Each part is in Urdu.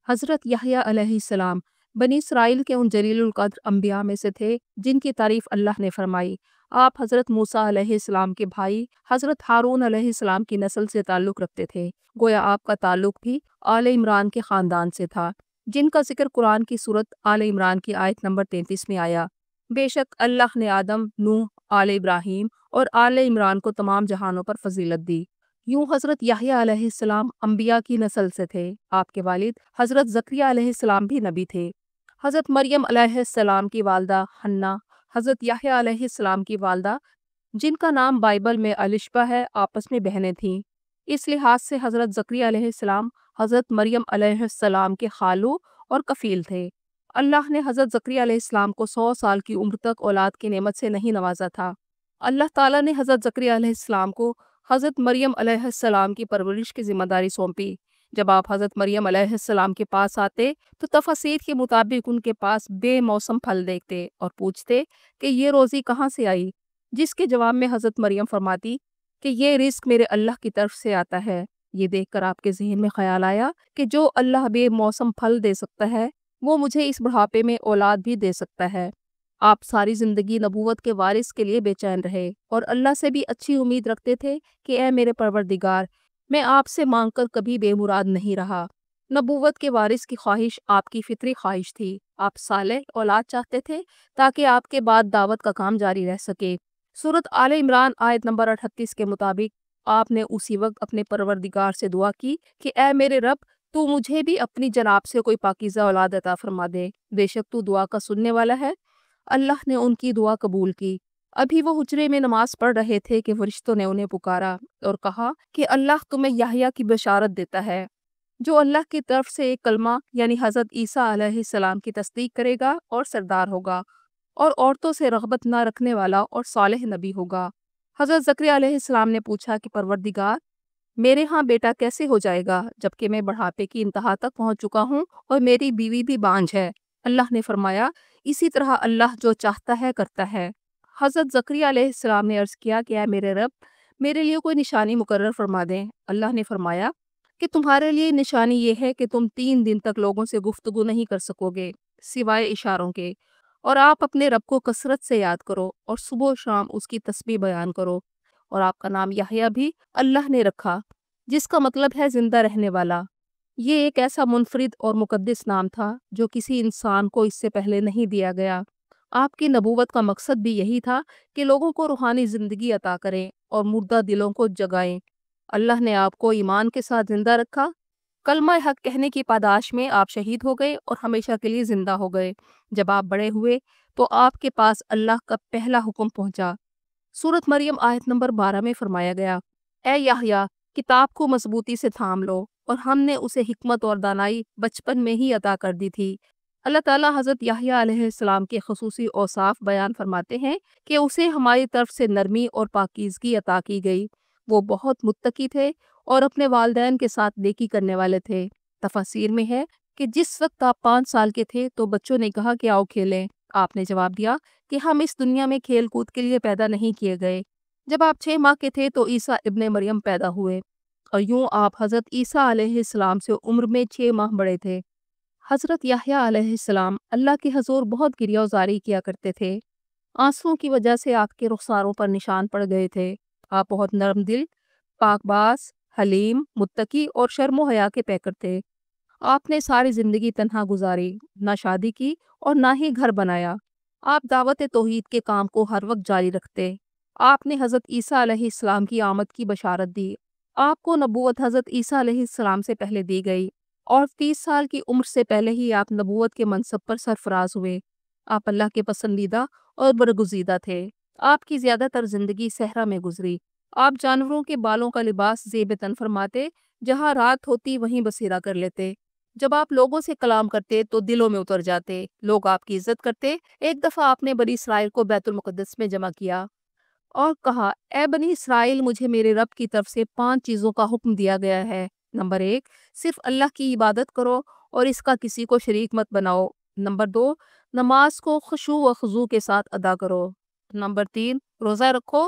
حضرت یحییٰ علیہ السلام بنی اسرائیل کے ان جلیل القدر انبیاء میں سے تھے جن کی تعریف اللہ نے فرمائی۔ آپ حضرت موسیٰ علیہ السلام کے بھائی حضرت ہارون علیہ السلام کی نسل سے تعلق رکھتے تھے، گویا آپ کا تعلق بھی آل عمران کے خاندان سے تھا، جن کا ذکر قرآن کی سورت آل عمران کی آیت نمبر 33 میں آیا۔ بے شک اللہ نے آدم، نوح، آل ابراہیم اور آل عمران کو تمام جہانوں پر فضیلت دی۔ یوں حضرت یحییٰ علیہ السلام انبیاء کی نسل سے تھے۔ آپ کے والد حضرت زکریا علیہ السلام بھی نبی تھے۔ حضرت مریم علیہ السلام کی والدہ حنہ، حضرت یحییٰ علیہ السلام کی والدہ جن کا نام بائبل میں الشبہ ہے، آپس میں بہنیں تھیں۔ اس لحاظ سے حضرت زکریا علیہ السلام حضرت مریم علیہ السلام کے خالو اور کفیل تھے۔ اللہ نے حضرت زکریا علیہ السلام کو 100 سال کی عمر تک اولاد کی نعمت سے نہیں نوازا تھا۔ اللہ تعالیٰ نے حضرت زکریا علیہ السلام کو حضرت مریم علیہ السلام کی پرورش کی ذمہ داری سونپی۔ جب آپ حضرت مریم علیہ السلام کے پاس آتے تو تفاسیر کے مطابق ان کے پاس بے موسم پھل دیکھتے اور پوچھتے کہ یہ روزی کہاں سے آئی، جس کے جواب میں حضرت مریم فرماتی کہ یہ رزق میرے اللہ کی طرف سے آتا ہے۔ یہ دیکھ کر آپ کے ذہن میں خیال آیا کہ جو اللہ بے موسم پھل دے سکتا ہے وہ مجھے اس بڑھاپے میں اولاد بھی دے سکتا ہے۔ آپ ساری زندگی نبوت کے وارث کے لیے بے چین رہے اور اللہ سے بھی اچھی امید رکھتے تھے کہ اے میرے پروردگار، میں آپ سے مانگ کر کبھی بے مراد نہیں رہا۔ نبوت کے وارث کی خواہش آپ کی فطری خواہش تھی۔ آپ صالح اولاد چاہتے تھے تاکہ آپ کے بعد دعوت کا کام جاری رہ سکے۔ سورت آل عمران آیت نمبر 38 کے مطابق آپ نے اسی وقت اپنے پروردگار سے دعا کی کہ اے میرے رب، تو مجھے بھی اپنی جناب سے کوئی پاکیزہ اولاد عطا فرما دے، بے شک تو دعا کا سننے والا ہے۔ اللہ نے ان کی دعا قبول کی۔ ابھی وہ حجرے میں نماز پڑھ رہے تھے کہ فرشتوں نے انہیں پکارا اور کہا کہ اللہ تمہیں یحییٰ کی بشارت دیتا ہے، جو اللہ کی طرف سے ایک کلمہ یعنی حضرت عیسیٰ علیہ السلام کی تصدیق کرے گا اور سردار ہوگا اور عورتوں سے رغبت نہ رکھنے والا اور صالح نبی ہوگا۔ حضرت زکریا علیہ السلام نے پوچھا کہ پروردگار، میرے ہاں بیٹا کیسے ہو جائے گا جبکہ میں بڑھاپے کی انتہا تک پہنچ چکا ہوں اور میری بیوی بھی بانجھ ہے؟ اللہ نے فرمایا، اسی طرح اللہ جو چاہتا ہے کرتا ہے۔ حضرت زکریا علیہ السلام نے عرض کیا کہ اے میرے رب، میرے لیے کوئی نشانی مقرر فرما دیں۔ اللہ نے فرمایا کہ تمہارے لیے نشانی یہ ہے کہ تم 3 دن تک لوگوں سے گفتگو نہیں کر سکو گے سوائے اشاروں کے، اور آپ اپنے رب کو کثرت سے یاد کرو اور صبح و شام اس کی تسبیح بیان کرو، اور آپ کا نام یحییٰ بھی اللہ نے رکھا، جس کا مطلب ہے زندہ رہنے والا۔ یہ ایک ایسا منفرد اور مقدس نام تھا جو کسی انسان کو اس سے پہلے نہیں دیا گیا۔ آپ کی نبوت کا مقصد بھی یہی تھا کہ لوگوں کو روحانی زندگی عطا کریں اور مردہ دلوں کو جگائیں۔ اللہ نے آپ کو ایمان کے ساتھ زندہ رکھا۔ کلمہ حق کہنے کی پاداش میں آپ شہید ہو گئے اور ہمیشہ کے لیے زندہ ہو گئے۔ جب آپ بڑے ہوئے تو آپ کے پاس اللہ کا پہلا حکم پہنچا۔ سورت مریم آیت نمبر 12 میں فرمایا گیا، اے یحییٰ، کتاب کو مضبوطی سے تھام لو، اور ہم نے اسے حکمت اور دانائی بچپن میں ہی عطا کر دی تھی۔ اللہ تعالیٰ حضرت یحییٰ علیہ السلام کے خصوصی اوصاف بیان فرماتے ہیں کہ اسے ہماری طرف سے نرمی اور پاکیزگی عطا کی گئی۔ وہ بہت متقی تھے اور اپنے والدین کے ساتھ نیکی کرنے والے تھے۔ تفاسیر میں ہے کہ جس وقت آپ 5 سال کے تھے تو بچوں نے کہا کہ آؤ کھیلیں۔ آپ نے جواب دیا کہ ہم اس دنیا میں کھیل کود کے لیے پیدا نہیں کیے گئے۔ جب آپ 6 ماہ کے تھے تو عیسیٰ ابن مریم پیدا ہوئے، اور یوں آپ حضرت عیسیٰ علیہ السلام سے عمر میں 6 ماہ بڑے تھے۔ حضرت یحییٰ علیہ السلام اللہ کے حضور بہت گریہ وزاری کیا کرتے تھے۔ آنسوؤں کی وجہ سے آپ کے رخساروں پر نشان پڑ گئے تھے۔ آپ بہت نرم دل، پاک باز، حلیم، متقی اور شرم و حیا کے پیکر تھے۔ آپ نے ساری زندگی تنہا گزاری، نہ شادی کی اور نہ ہی گھر بنایا۔ آپ دعوت توحید کے کام کو ہر وقت جاری رکھتے۔ آپ نے حضرت عیسیٰ علیہ السلام کی آمد کی بشارت دی۔ آپ کو نبوت حضرت عیسیٰ علیہ السلام سے پہلے دی گئی اور 30 سال کی عمر سے پہلے ہی آپ نبوت کے منصب پر سرفراز ہوئے۔ آپ اللہ کے پسندیدہ اور برگزیدہ تھے۔ آپ کی زیادہ تر زندگی صحرا میں گزری۔ آپ جانوروں کے بالوں کا لباس زیب تن فرماتے، جہاں رات ہوتی وہیں بسیرا کر لیتے۔ جب آپ لوگوں سے کلام کرتے تو دلوں میں اتر جاتے، لوگ آپ کی عزت کرتے۔ ایک دفعہ آپ نے بنی اسرائیل کو بیت المقدس میں جمع کیا اور کہا، اے بنی اسرائیل، مجھے میرے رب کی طرف سے 5 چیزوں کا حکم دیا گیا ہے۔ نمبر 1، صرف اللہ کی عبادت کرو اور اس کا کسی کو شریک مت بناؤ۔ نمبر 2، نماز کو خشوع و خضوع کے ساتھ ادا کرو۔ نمبر 3، روزہ رکھو۔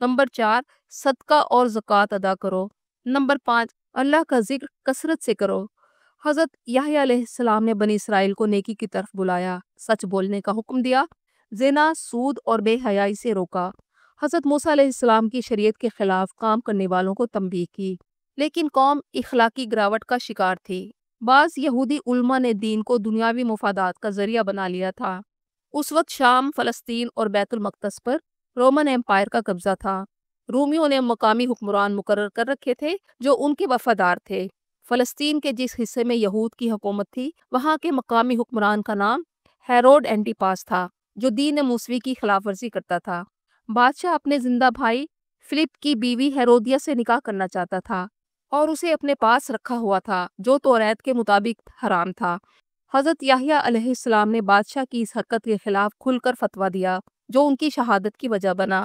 نمبر 4، صدقہ اور زکوٰۃ ادا کرو۔ نمبر 5، اللہ کا ذکر کثرت سے کرو۔ حضرت یحییٰ علیہ السلام نے بنی اسرائیل کو نیکی کی طرف بلایا، سچ بولنے کا حکم دیا، زنا، سود اور بے حیائی سے روکا۔ حضرت موسیٰ علیہ السلام کی شریعت کے خلاف کام کرنے والوں کو تنبیہ کی، لیکن قوم اخلاقی گراوٹ کا شکار تھی۔ بعض یہودی علماء نے دین کو دنیاوی مفادات کا ذریعہ بنا لیا تھا۔ اس وقت شام، فلسطین اور بیت المقدس پر رومن ایمپائر کا قبضہ تھا۔ رومیوں نے مقامی حکمران مقرر کر رکھے تھے جو ان کے وفادار تھے۔ فلسطین کے جس حصے میں یہود کی حکومت تھی، وہاں کے مقامی حکمران کا نام ہیروڈ اینٹیپاس تھا، جو دین موسوی کی خلاف ورزی کرتا تھا۔ بادشاہ اپنے زندہ بھائی فلپ کی بیوی ہیرودیہ سے نکاح کرنا چاہتا تھا اور اسے اپنے پاس رکھا ہوا تھا، جو توریت کے مطابق حرام تھا۔ حضرت یحییٰ علیہ السلام نے بادشاہ کی اس حرکت کے خلاف کھل کر فتویٰ دیا، جو ان کی شہادت کی وجہ بنا۔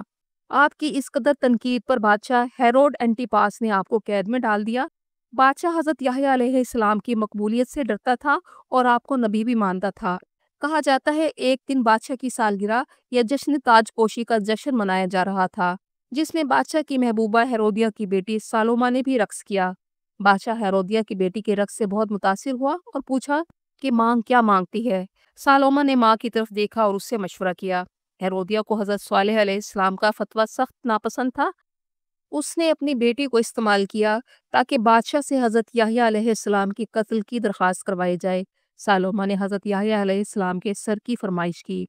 آپ کی اس قدر تنقید پر بادشاہ ہیروڈ اینٹیپاس نے آپ کو قید میں ڈال دیا۔ بادشاہ حضرت یحییٰ علیہ السلام کی مقبولیت سے ڈرتا تھا اور آپ کو نبی بھی مانتا تھا۔ کہا جاتا ہے ایک دن بادشاہ کی سالگرہ یا جشن تاج پوشی کا جشن منایا جا رہا تھا، جس میں بادشاہ کی محبوبہ ہیرودیہ کی بیٹی سالوما نے بھی رقص کیا۔ بادشاہ ہیرودیہ کی بیٹی کے رقص سے بہت متاثر ہوا اور پوچھا کہ ماں کیا مانگتی ہے۔ سالوما نے ماں کی طرف دیکھا اور اس سے مشورہ کیا۔ ہیرودیہ کو حضرت صالح علیہ السلام کا فتویٰ سخت ناپسند تھا۔ اس نے اپنی بیٹی کو استعمال کیا تاکہ بادشاہ سے حضرت یحییٰ علیہ السلام کی قتل کی درخواست کروائی جائے۔ سالوما نے حضرت یحییٰ علیہ السلام کے سر کی فرمائش کی۔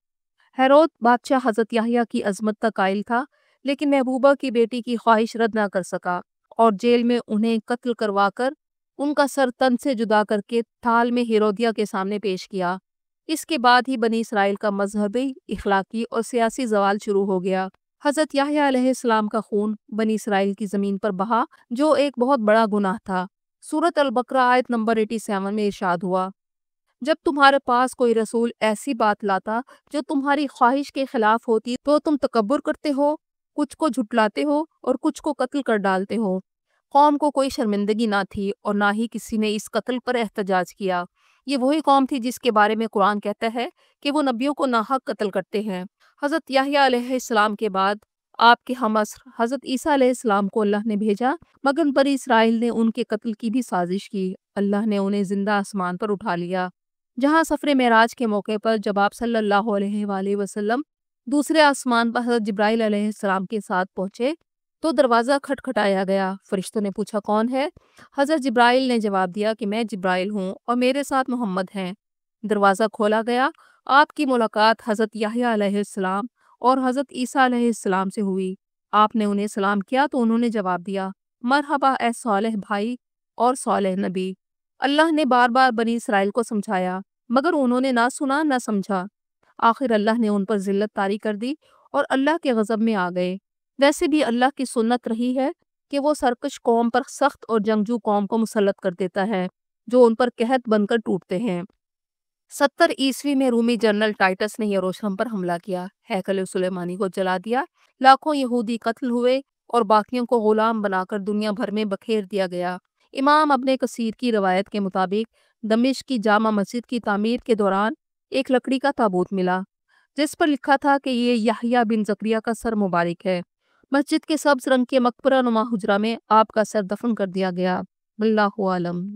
ہیرود بادشاہ حضرت یحییٰ کی عظمت کا قائل تھا، لیکن محبوبہ کی بیٹی کی خواہش رد نہ کر سکا اور جیل میں انہیں قتل کروا کر ان کا سر تن سے جدا کر کے تھال میں ہیرودیہ کے سامنے پیش کیا۔ اس کے بعد ہی بنی اسرائیل کا مذہبی، اخلاقی اور سیاسی زوال شروع ہو گیا۔ حضرت یحییٰ علیہ السلام کا خون بنی اسرائیل کی زمین پر بہا، جو ایک بہت بڑا گناہ تھا۔ سورۃ البقرہ آیت نمبر 87 میں ارشاد ہوا، جب تمہارے پاس کوئی رسول ایسی بات لاتا جو تمہاری خواہش کے خلاف ہوتی تو تم تکبر کرتے ہو، کچھ کو جھٹلاتے ہو اور کچھ کو قتل کر ڈالتے ہو۔ قوم کو کوئی شرمندگی نہ تھی اور نہ ہی کسی نے اس قتل پر احتجاج کیا۔ یہ وہی قوم تھی جس کے بارے میں قرآن کہتا ہے کہ وہ نبیوں کو ناحق قتل کرتے ہیں۔ حضرت یحییٰ علیہ السلام کے بعد آپ کے ہم عصر حضرت عیسیٰ علیہ السلام کو اللہ نے بھیجا، مگر بنی اسرائیل نے ان کے قتل کی بھی سازش کی۔ اللہ نے انہیں زندہ آسمان پر اٹھا لیا، جہاں سفر معراج کے موقع پر جب آپ صلی اللہ علیہ وآلہ وسلم دوسرے آسمان پر حضرت جبرائیل علیہ السلام کے ساتھ پہنچے تو دروازہ کھٹکھٹایا گیا۔ فرشتوں نے پوچھا کون ہے؟ حضرت جبرائیل نے جواب دیا کہ میں جبرائیل ہوں اور میرے ساتھ محمد ہیں۔ دروازہ کھولا گیا۔ آپ کی ملاقات حضرت یحییٰ علیہ السلام اور حضرت عیسیٰ علیہ السلام سے ہوئی۔ آپ نے انہیں سلام کیا تو انہوں نے جواب دیا، مرحبا اے صالح بھائی اور صالح نبی۔ اللہ نے بار بار بنی اسرائیل کو سمجھایا، مگر انہوں نے نہ سنا نہ سمجھا۔ آخر اللہ نے ان پر ذلت طاری کر دی اور اللہ کے غضب میں آ گئے۔ ویسے بھی اللہ کی سنت رہی ہے کہ وہ سرکش قوم پر سخت اور جنگجو قوم کو مسلط کر دیتا ہے، جو ان پر قحط بن کر ٹوٹتے ہیں۔ 70 عیسوی میں رومی جنرل ٹائٹس نے یروشلم پر حملہ کیا، ہیکل سلیمانی کو جلا دیا، لاکھوں یہودی قتل ہوئے اور باقیوں کو غلام بنا کر دنیا بھر میں بکھیر دیا گیا۔ امام ابن کثیر کی روایت کے مطابق دمشق کی جامع مسجد کی تعمیر کے دوران ایک لکڑی کا تابوت ملا، جس پر لکھا تھا کہ یہ یحییٰ بن زکریا کا سر مبارک ہے۔ مسجد کے سبز رنگ کے مقبرہ نما حجرہ میں آپ کا سر دفن کر دیا گیا۔ واللہ عالم۔